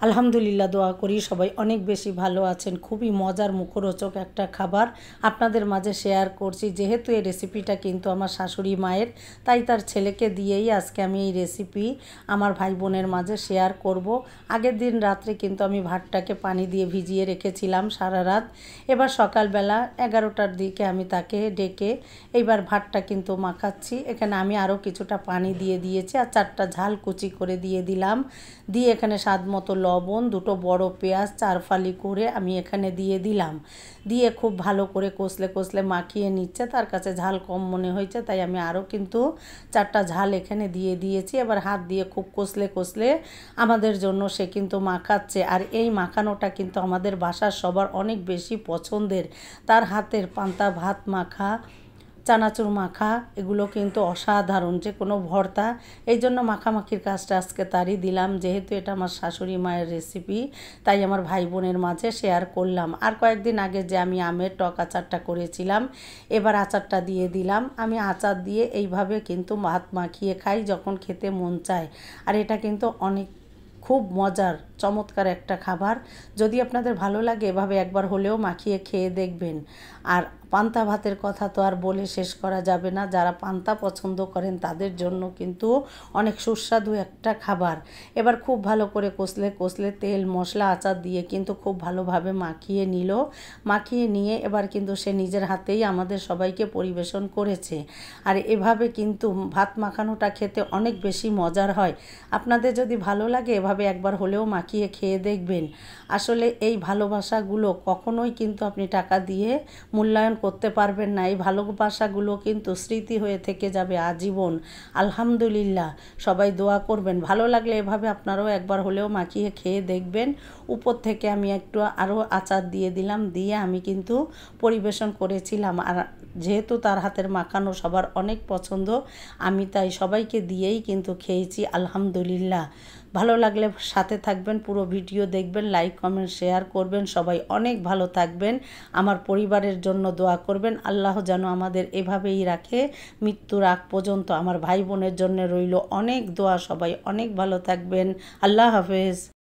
আলহামদুলিল্লাহ, দোয়া করি সবাই অনেক বেশি ভালো আছেন। খুবই মজার মুখরোচক একটা খাবার আপনাদের মাঝে শেয়ার করছি। যেহেতু এই রেসিপিটা কিন্তু আমার শাশুড়ি মায়ের, তাই তার ছেলেকে দিয়েই আজকে আমি এই রেসিপি আমার ভাই বোনের মাঝে শেয়ার করব। আগের দিন রাত্রে কিন্তু আমি ভাতটাকে পানি দিয়ে ভিজিয়ে রেখেছিলাম সারা রাত। এবার সকালবেলা 11টার দিকে আমি তাকে ডেকে এইবার ভাতটা কিন্তু মাখাচ্ছি। এখানে আমি আরও কিছুটা পানি দিয়ে দিয়েছি আর 4টা ঝাল কুচি করে দিয়ে দিলাম। দিয়ে এখানে স্বাদ মতো লবণ, 2টো বড় পেঁয়াজ 4 ফালি করে আমি এখানে দিয়ে দিলাম। দিয়ে খুব ভালো করে কষলে কষলে মাখিয়ে নিচ্ছে। তার কাছে ঝাল কম মনে হয়েছে, তাই আমি আরও কিন্তু 4টা ঝাল এখানে দিয়ে দিয়েছি। এবার হাত দিয়ে খুব কষলে কষলে আমাদের জন্য সে কিন্তু মাখাচ্ছে। আর এই মাখানোটা কিন্তু আমাদের বাসার সবার অনেক বেশি পছন্দের। তার হাতের পান্তা ভাত মাখা, চানাচুর মাখা, এগুলো কিন্তু অসাধারণ। যে কোনো ভর্তা, এই জন্য মাখামাখির কাজটা আজকে তারই দিলাম। যেহেতু এটা আমার শাশুড়ি মায়ের রেসিপি, তাই আমার ভাই বোনের মাঝে শেয়ার করলাম। আর কয়েকদিন আগে যে আমি আমের টক আচারটা করেছিলাম, এবার আচারটা দিয়ে দিলাম। আমি আচার দিয়ে এইভাবে কিন্তু ভাত মাখিয়ে খাই যখন খেতে মন চায়। আর এটা কিন্তু খুব মজার চমৎকার একটা খাবার। যদি আপনাদের ভালো লাগে এভাবে একবার হলেও মাখিয়ে খেয়ে দেখবেন। আর পান্তা ভাতের কথা তো আর বলে শেষ করা যাবে না। যারা পান্তা পছন্দ করেন তাদের জন্য কিন্তু অনেক সুস্বাদু একটা খাবার। এবার খুব ভালো করে কষলে কষলে তেল মশলা আচার দিয়ে কিন্তু খুব ভালোভাবে মাখিয়ে নিল। মাখিয়ে নিয়ে এবার কিন্তু সে নিজের হাতেই আমাদের সবাইকে পরিবেশন করেছে। আর এভাবে কিন্তু ভাত মাখানোটা খেতে অনেক বেশি মজার হয়। আপনাদের যদি ভালো লাগে এভাবে একবার হলেও মাখিয়ে খেয়ে দেখবেন। আসলে এই ভালোবাসাগুলো কখনোই কিন্তু আপনি টাকা দিয়ে মূল্যায়ন করতে পারবেন না। এই ভালোবাসাগুলো কিন্তু স্মৃতি হয়ে থেকে যাবে আজীবন। আলহামদুলিল্লাহ, সবাই দোয়া করবেন। ভালো লাগলে এভাবে আপনারাও একবার হলেও মাখিয়ে খেয়ে দেখবেন। উপর থেকে আমি একটু আরও আচার দিয়ে দিলাম, দিয়ে আমি কিন্তু পরিবেশন করেছিলাম। আর যেহেতু তার হাতের মাখানো সবার অনেক পছন্দ, আমি তাই সবাইকে দিয়েই কিন্তু খেয়েছি। আলহামদুলিল্লাহ, ভালো লাগলে সাথে থাকবেন, পুরো ভিডিও দেখবেন, লাইক কমেন্ট শেয়ার করবেন। সবাই অনেক ভালো থাকবেন। আমার পরিবারের জন্য দোয়া করবেন। আল্লাহ যেন আমাদের এভাবেই রাখে মৃত্যুর আগ পর্যন্ত। আমার ভাই বোনের জন্য রইল অনেক দোয়া। সবাই অনেক ভালো থাকবেন। আল্লাহ হাফেজ।